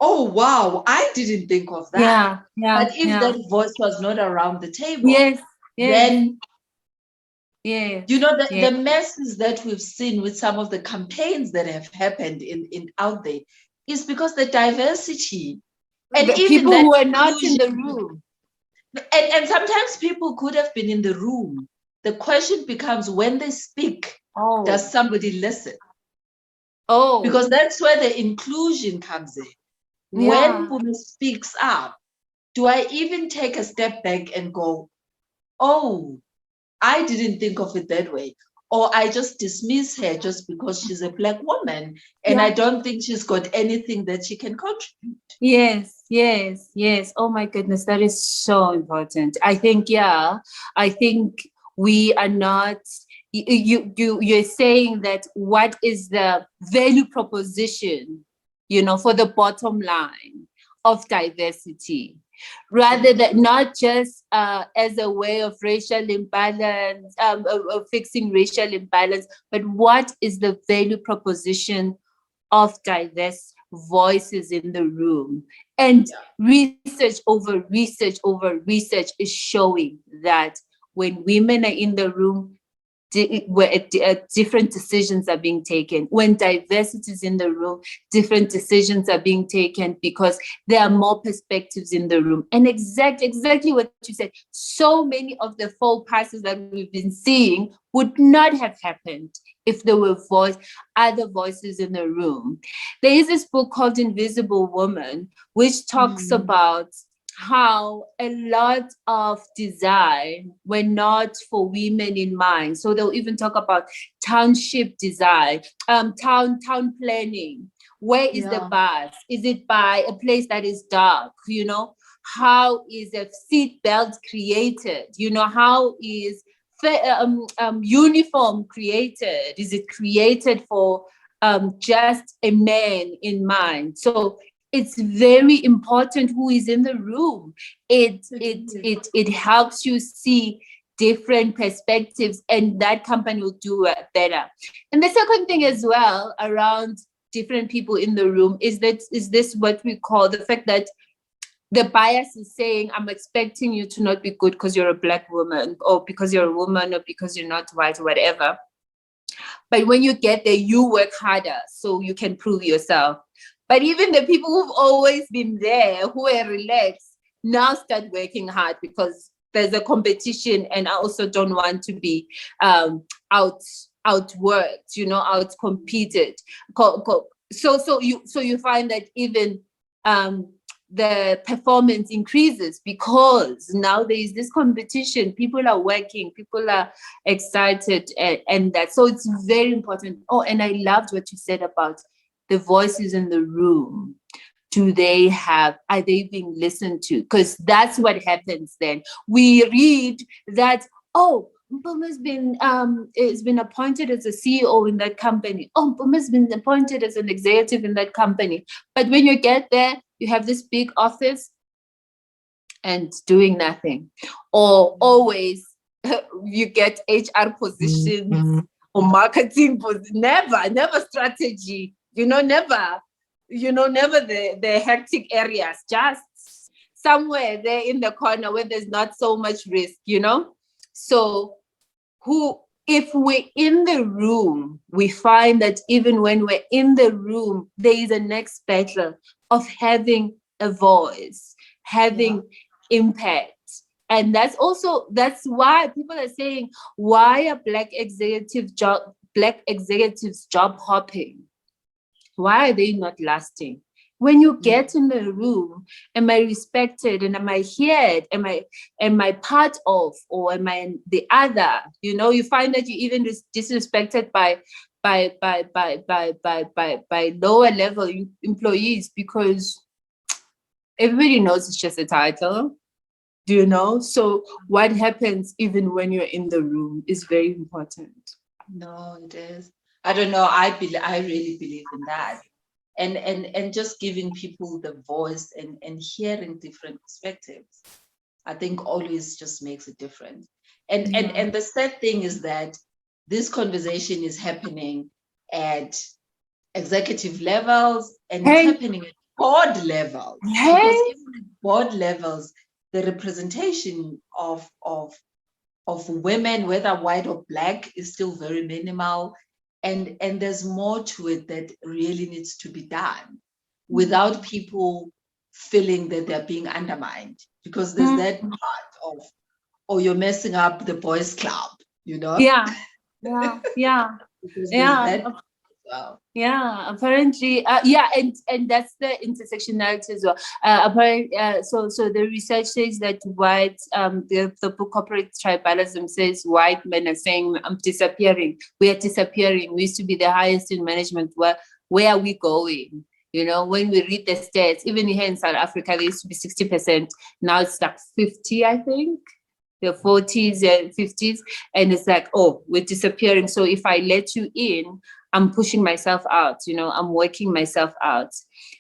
oh, wow, I didn't think of that. But if that voice was not around the table, then, you know, the messes that we've seen with some of the campaigns that have happened in out there is because the diversity and the even people that who are not in the room. And sometimes people could have been in the room. The question becomes, when they speak, does somebody listen? Because that's where the inclusion comes in. When Bumi speaks up, do I even take a step back and go, oh, I didn't think of it that way? Or I just dismiss her just because she's a Black woman and I don't think she's got anything that she can contribute. Yes. Oh my goodness, that is so important. I think we are not you're saying that what is the value proposition, for the bottom line of diversity, rather than not just as a way of racial imbalance, of fixing racial imbalance, but what is the value proposition of diverse voices in the room? And research over research is showing that when women are in the room, where different decisions are being taken. When diversity is in the room, different decisions are being taken because there are more perspectives in the room. And exactly what you said, so many of the faux passes that we've been seeing would not have happened if there were other voices in the room. There is this book called Invisible Woman, which talks about how a lot of design were not for women in mind. So they'll even talk about township design, town planning. Where is the bus? Is it by a place that is dark? How is a seat belt created? How is uniform created? Is it created for just a man in mind? So it's very important who is in the room. It helps you see different perspectives, and that company will do better. And the second thing as well around different people in the room is this what we call the fact that the bias is saying, I'm expecting you to not be good because you're a Black woman, or because you're a woman, or because you're not white, or whatever. But when you get there, you work harder so you can prove yourself. But even the people who've always been there, who are relaxed, now start working hard because there's a competition, and I also don't want to be outworked, out competed. So you find that even the performance increases because now there is this competition. People are working, people are excited, and that. So it's very important. Oh, and I loved what you said about the voices in the room. Are they being listened to? Because that's what happens then. We read that, oh, Mpuma's been appointed as a CEO in that company. Oh, Mpuma's been appointed as an executive in that company. But when you get there, you have this big office and doing nothing. Or always you get HR positions or marketing positions. Never strategy. Never the hectic areas, just somewhere there in the corner where there's not so much risk, So if we're in the room, we find that even when we're in the room, there is a next battle of having a voice, having impact. And that's why people are saying, why are Black executives job hopping? Why are they not lasting? When you get in the room, am I respected, and am I heard? Am I part of, or am I the other? You find that you even disrespected by lower level employees because everybody knows it's just a title. So what happens even when you're in the room is very important. No, it is. I don't know. I really believe in that, and just giving people the voice and hearing different perspectives, I think always just makes a difference. And the sad thing is that this conversation is happening at executive levels, and it's happening at board levels. Because even at board levels, the representation of women, whether white or Black, is still very minimal. And there's more to it that really needs to be done without people feeling that they're being undermined, because there's that part of, oh, you're messing up the boys' club, Yeah. Well. Yeah, apparently, and that's the intersectionality as well. So the research says that white, the book Corporate Tribalism says white men are saying, I'm disappearing. We are disappearing. We used to be the highest in management. Where are we going? When we read the stats, even here in South Africa, there used to be 60%. Now it's like 50, I think. their 40s and 50s, and it's like, oh, we're disappearing. So if I let you in, I'm pushing myself out, I'm working myself out.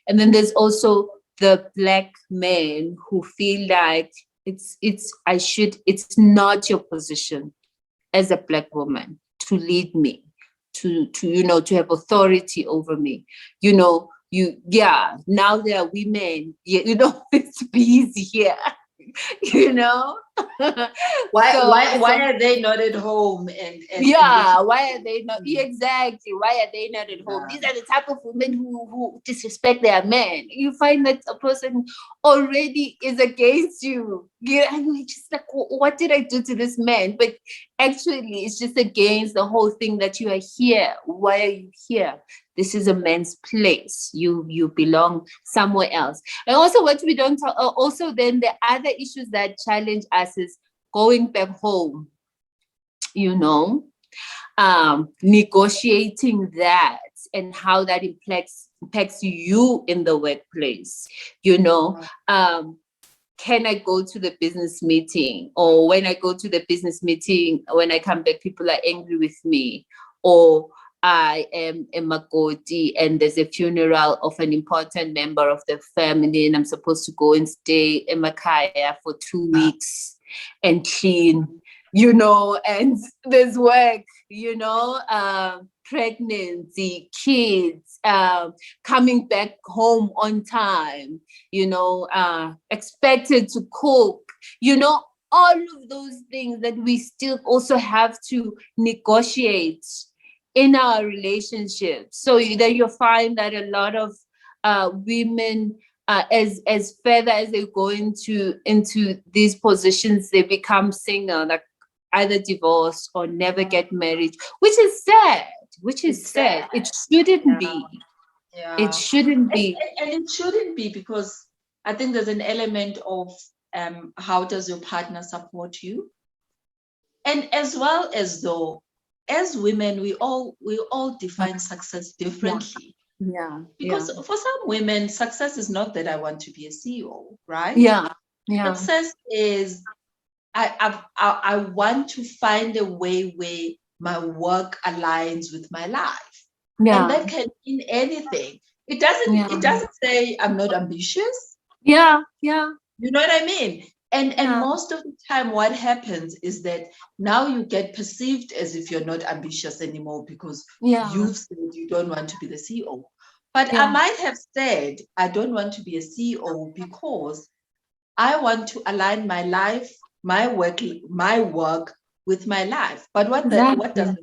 And then there's also the Black men who feel like it's not your position as a Black woman to lead me, to have authority over me. Now there are women, it's busy here. Why are they not at home why are they not exactly why are they not at home? These are the type of women who disrespect their men. You find that a person already is against you, and you're just like, what did I do to this man? But actually it's just against the whole thing that you are here. Why are you here? This is a man's place. You belong somewhere else. And also what we don't talk, also then the other issues that challenge us is going back home, negotiating that and how that impacts you in the workplace. Can I go to the business meeting? Or when I go to the business meeting, when I come back, people are angry with me. Or I am a Makoti and there's a funeral of an important member of the family and I'm supposed to go and stay in Makaya for 2 weeks and clean, and there's work, pregnancy, kids, coming back home on time, expected to cook, all of those things that we still also have to negotiate in our relationships. So then you find that a lot of women, as further as they go into these positions, they become single, like either divorce or never get married, which is sad. It shouldn't be. It shouldn't be. And it shouldn't be, because I think there's an element of how does your partner support you? And as well as though, as women, we all define success differently. Because for some women, success is not that I want to be a CEO, right? Success is I want to find a way where my work aligns with my life. And that can mean anything. It doesn't say I'm not ambitious. You know what I mean? And most of the time what happens is that now you get perceived as if you're not ambitious anymore because you've said you don't want to be the CEO. But I might have said I don't want to be a CEO because I want to align my life, my work with my life. But what does it mean?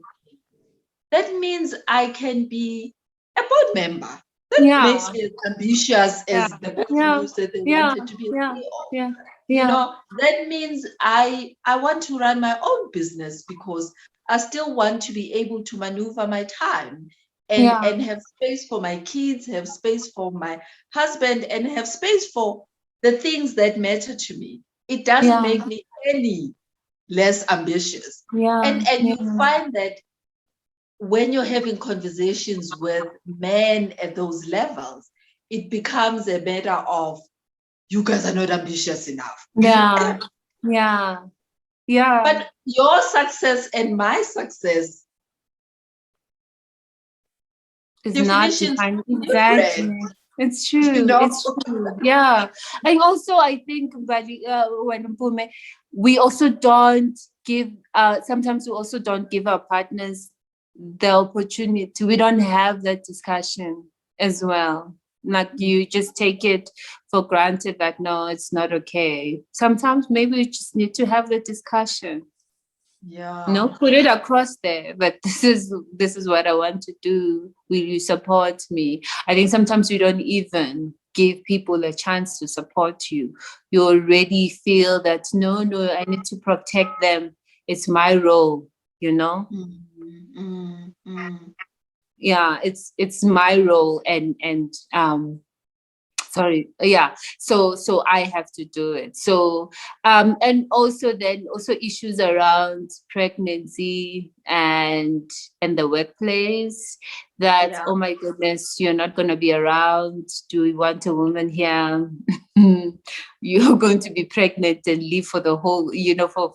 That means I can be a board member. That makes me as ambitious as the person who said they wanted to be a CEO. That means I want to run my own business because I still want to be able to maneuver my time and have space for my kids, have space for my husband, and have space for the things that matter to me. It doesn't make me any less ambitious. And you find that when you're having conversations with men at those levels, it becomes a matter of, you guys are not ambitious enough. But your success and my success is not defined. Exactly. It's true. It's true. And also I think when we also don't give sometimes we also don't give our partners the opportunity. We don't have that discussion as well. Like you just take it for granted that no, it's not okay. Sometimes maybe we just need to have the discussion. Put it across there, but this is what I want to do. Will you support me? I think sometimes you don't even give people a chance to support you. You already feel that no, I need to protect them. It's my role, it's my role, and so I have to do it. So and also issues around pregnancy and the workplace, that oh my goodness, you're not going to be around. Do we want a woman here? you're going to be pregnant and leave for the whole,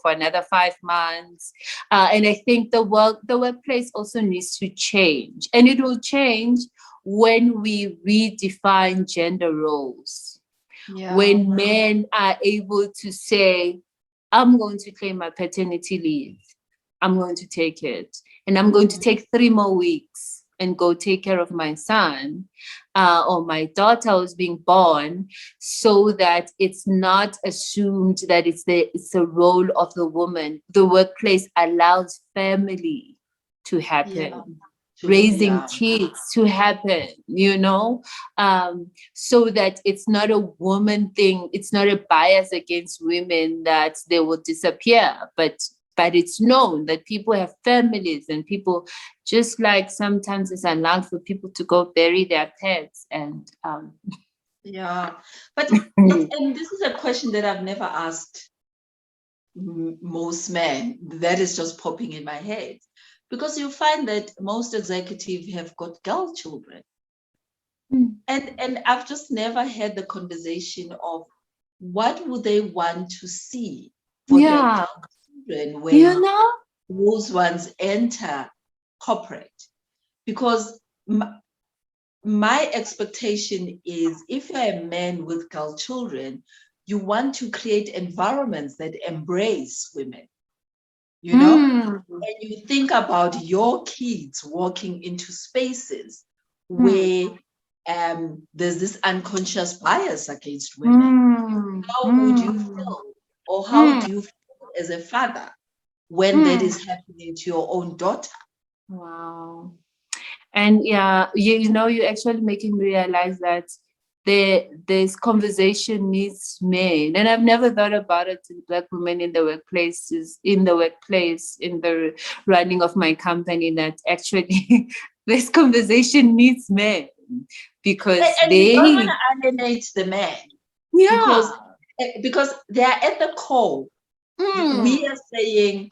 for another 5 months. And I think the workplace also needs to change, and it will change when we redefine gender roles. Yeah. When men are able to say, I'm going to claim my paternity leave, I'm going to take it, and I'm going to take 3 more weeks and go take care of my son or my daughter who's being born, so that it's not assumed that it's the role of the woman. The workplace allows family to happen. Raising kids to happen, so that it's not a woman thing. It's not a bias against women that they will disappear, but it's known that people have families, and people, just like sometimes it's allowed for people to go bury their pets. And but and this is a question that I've never asked most men, that is just popping in my head. Because you find that most executives have got girl children. And I've just never had the conversation of what would they want to see for their girl children when those ones enter corporate. Because my expectation is, if you're a man with girl children, you want to create environments that embrace women. And you think about your kids walking into spaces where there's this unconscious bias against women. How would you feel, or how do you feel as a father when that is happening to your own daughter? Wow. And you're actually making me realize that this conversation needs men, and I've never thought about it in Black women in the workplace, in the running of my company, that actually this conversation needs men, because they don't want to alienate the men, because they are at the core. We are saying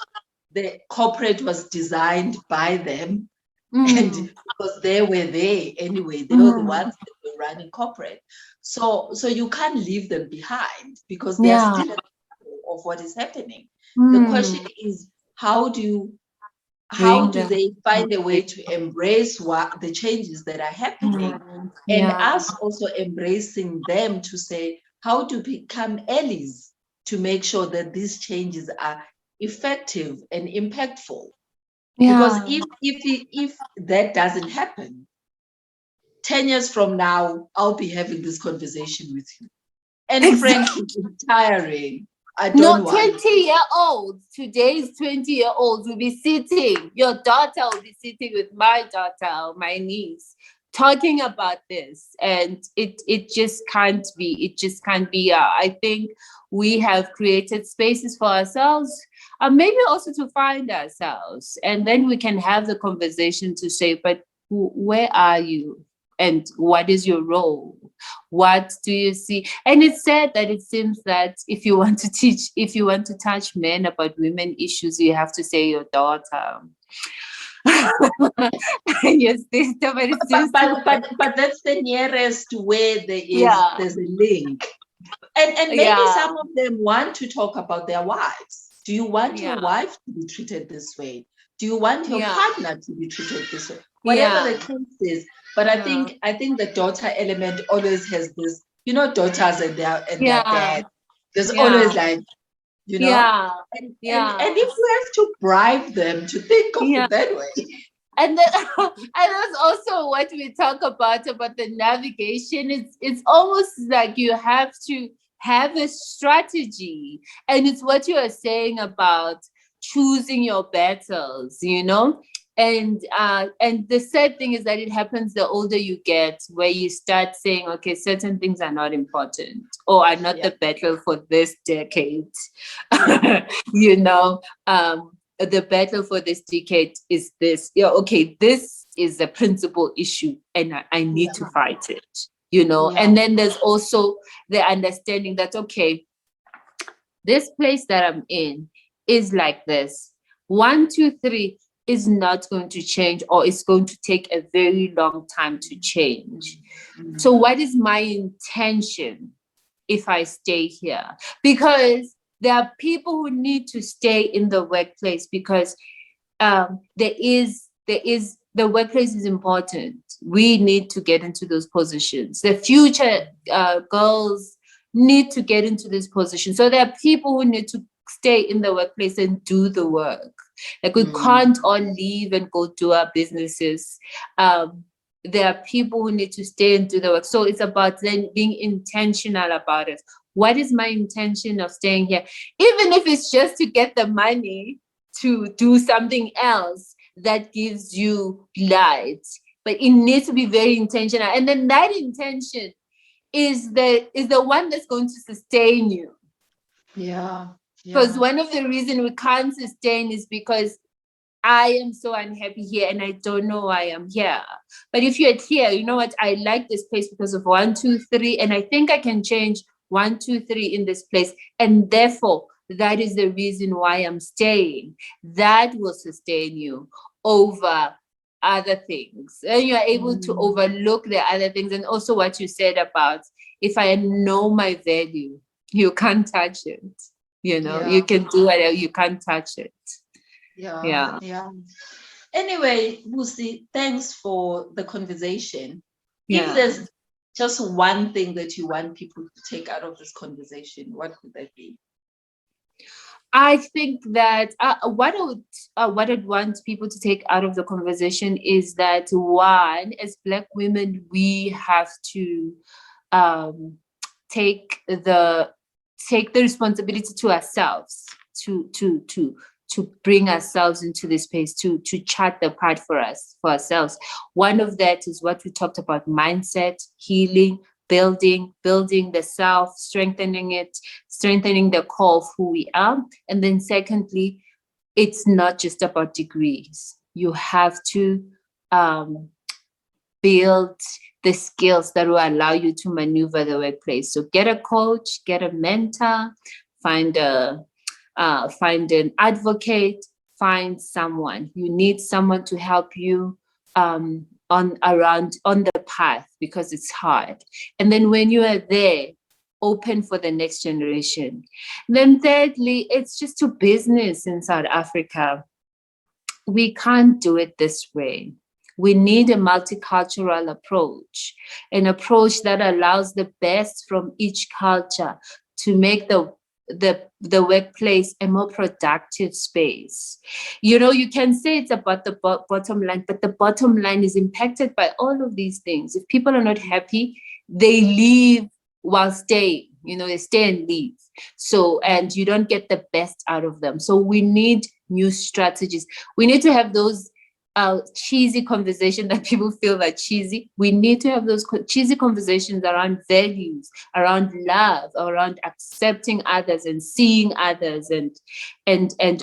the corporate was designed by them. And because they were there anyway, they were the ones that were running corporate. So you can't leave them behind, because they are still at the core of what is happening. The question is, how do they find a way to embrace the changes that are happening, and us also embracing them to say, how to become allies to make sure that these changes are effective and impactful. Because if that doesn't happen, 10 years from now, I'll be having this conversation with you. And frankly, it's tiring. I don't want 20-year-olds, today's 20-year-olds will be sitting, your daughter will be sitting with my daughter, my niece, talking about this. And it just can't be. I think we have created spaces for ourselves, maybe also to find ourselves, and then we can have the conversation to say, but where are you, and what is your role? What do you see? And it's sad that it seems that if you want to touch men about women issues, you have to say your daughter. Your sister, but that's the nearest where there's a link. And maybe some of them want to talk about their wives. Do you want your wife to be treated this way? Do you want your partner to be treated this way? Whatever the case is. But I think the daughter element always has this, daughters and their dad. There's always like, and if you have to bribe them to think of it that way. And that's also what we talk about the navigation. It's almost like you have to have a strategy, and it's what you are saying about choosing your battles, And the sad thing is that it happens the older you get, where you start saying, okay, certain things are not important, or are not the battle for this decade. The battle for this decade is this. Okay, this is a principal issue, and I need to fight it. And then there's also the understanding that, okay, this place that I'm in is like this. 1, 2, 3 is not going to change, or it's going to take a very long time to change. So what is my intention if I stay here, because there are people who need to stay in the workplace because the workplace is important. We need to get into those positions. The future girls need to get into this position. So there are people who need to stay in the workplace and do the work. Like we can't all leave and go do our businesses. There are people who need to stay and do the work. So it's about then being intentional about it. What is my intention of staying here? Even if it's just to get the money to do something else that gives you light, but it needs to be very intentional. And then that intention is the one that's going to sustain you. Yeah. Because one of the reasons we can't sustain is because I am so unhappy here and I don't know why I'm here. But if you're here, you know what? I like this place because of 1, 2, 3, and I think I can change 1, 2, 3 in this place. And therefore, that is the reason why I'm staying. That will sustain you over other things. And you're able to overlook the other things. And also what you said about, if I know my value, you can't touch it. You know, you can do whatever, you can't touch it. Yeah. Anyway, Busi, thanks for the conversation. If there's just one thing that you want people to take out of this conversation, what could that be? I think that what I'd want people to take out of the conversation is that, one, as Black women, we have to take the responsibility to ourselves to bring ourselves into this space, to chart the path for ourselves. One of that is what we talked about: mindset, healing, building the self, strengthening the core of who we are. And then secondly, it's not just about degrees. You have to build the skills that will allow you to maneuver the workplace. So get a coach, get a mentor, find an advocate, find someone. You need someone to help you on the path, because it's hard. And then when you are there, open for the next generation. Then thirdly, it's just to business in South Africa. We can't do it this way. We need a multicultural approach, an approach that allows the best from each culture to make the workplace a more productive space. You know, you can say it's about the bottom line, but the bottom line is impacted by all of these things. If people are not happy, they leave while staying. You know, they stay and leave. So, and you don't get the best out of them. So we need new strategies. We need to have those cheesy conversation that people feel are cheesy. We need to have those cheesy conversations around values, around love, around accepting others and seeing others and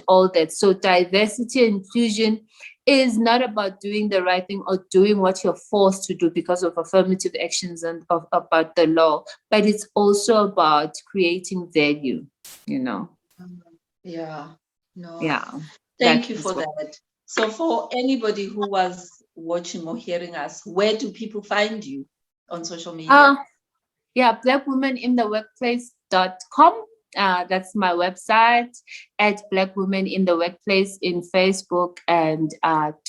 all that. So diversity and inclusion is not about doing the right thing or doing what you're forced to do because of affirmative actions and about the law, but it's also about creating value, you know. Thank you for that. So for anybody who was watching or hearing us, where do people find you on social media? blackwomenintheworkplace.com. That's my website, at Black Women in the Workplace in Facebook and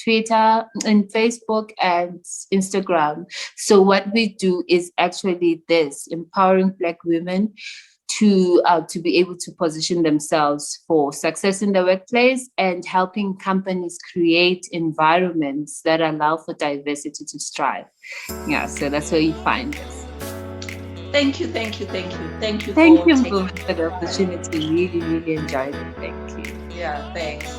Twitter, and Facebook and Instagram. So what we do is actually this: empowering Black women to be able to position themselves for success in the workplace and helping companies create environments that allow for diversity to strive. Yeah, so that's where you find us. Thank you for the opportunity. Really, really enjoyed it. Thank you. Yeah, thanks.